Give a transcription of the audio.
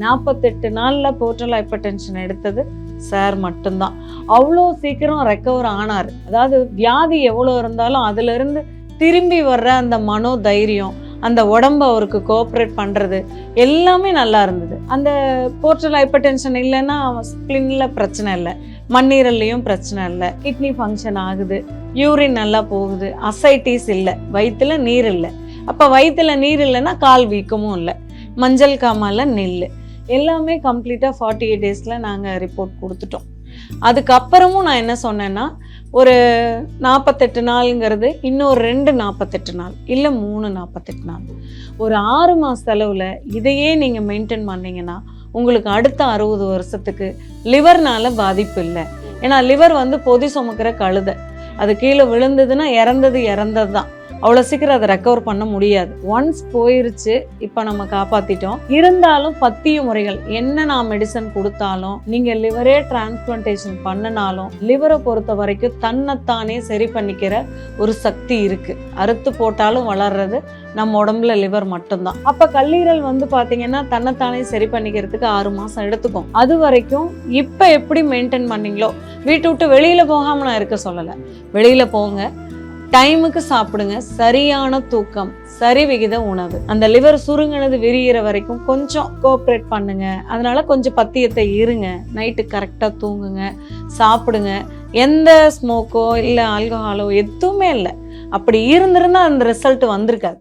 48 நாள்ல portal hyper tension எடுத்தது sir மட்டும்தான். அவ்வளோ சீக்கிரம் ரெக்கவர் ஆனார். அதாவது வியாதி எவ்வளோ இருந்தாலும் அதுல இருந்து திரும்பி வர்ற அந்த மனோ தைரியம், அந்த உடம்பு அவருக்கு கோஆப்ரேட் பண்றது எல்லாமே நல்லா இருந்தது. அந்த போர்ட்டல் ஹைப்பர் டென்ஷன் இல்லைன்னா ஸ்பிளின்ல பிரச்சனை இல்லை, மண்ணீரல்லையும் பிரச்சனை இல்லை, கிட்னி ஃபங்க்ஷன் ஆகுது, யூரின் நல்லா போகுது, அசைட்டிஸ் இல்லை, வயிற்றுல நீர் இல்லை. அப்போ வயிற்றுல நீர் இல்லைன்னா கால் வீக்கமும் இல்லை, மஞ்சள் காமால நெல் எல்லாமே கம்ப்ளீட்டாக 48 டேஸில் நாங்கள் ரிப்போர்ட் கொடுத்துட்டோம். அதுக்கப்புறமும் நான் என்ன சொன்னேன்னா, ஒரு 48 நாளுங்கிறது இன்னொரு 2 48 நாள் இல்லை 3 48 நாள், ஒரு 6 மாத செலவில் இதையே நீங்கள் மெயின்டைன் பண்ணிங்கன்னா உங்களுக்கு அடுத்த 60 வருஷத்துக்கு லிவர்னால பாதிப்பு இல்லை. ஏன்னா லிவர் பொதி சுமக்கிற கழுதை, அது கீழே விழுந்ததுன்னா இறந்தது தான். அவ்வளோ சீக்கிரம் அதை ரெக்கவர் பண்ண முடியாது. ஒன்ஸ் போயிருச்சு, இப்போ நம்ம காப்பாற்றிட்டோம். இருந்தாலும் பத்திய முறைகள் என்ன நான் மெடிசன் கொடுத்தாலும், நீங்கள் லிவரே டிரான்ஸ்பிளான்டேஷன் பண்ணினாலும் லிவரை பொறுத்த வரைக்கும் தன்னைத்தானே சரி பண்ணிக்கிற ஒரு சக்தி இருக்கு. அறுத்து போட்டாலும் வளர்றது நம்ம உடம்புல லிவர் மட்டும்தான். அப்போ கல்லீரல் பார்த்தீங்கன்னா தன்னைத்தானே சரி பண்ணிக்கிறதுக்கு 6 மாதம் எடுத்துக்கும். அது வரைக்கும் இப்போ எப்படி மெயின்டைன் பண்ணீங்களோ, வீட்டை விட்டு வெளியில் போகாமல் நான் இருக்க சொல்லலை, வெளியில் போங்க, டைமுக்கு சாப்பிடுங்க, சரியான தூக்கம், சரி விகித உணவு, அந்த லிவர் சுருங்கினது விரிகிற வரைக்கும் கொஞ்சம் கோஆப்ரேட் பண்ணுங்க. அதனால கொஞ்சம் பத்தியத்தை இருங்க, நைட்டு கரெக்டாக தூங்குங்க, சாப்பிடுங்க. எந்த ஸ்மோக்கோ இல்லை ஆல்கஹாலோ எதுவுமே இல்லை. அப்படி இருந்திருந்தா அந்த ரிசல்ட் வந்திருக்காது.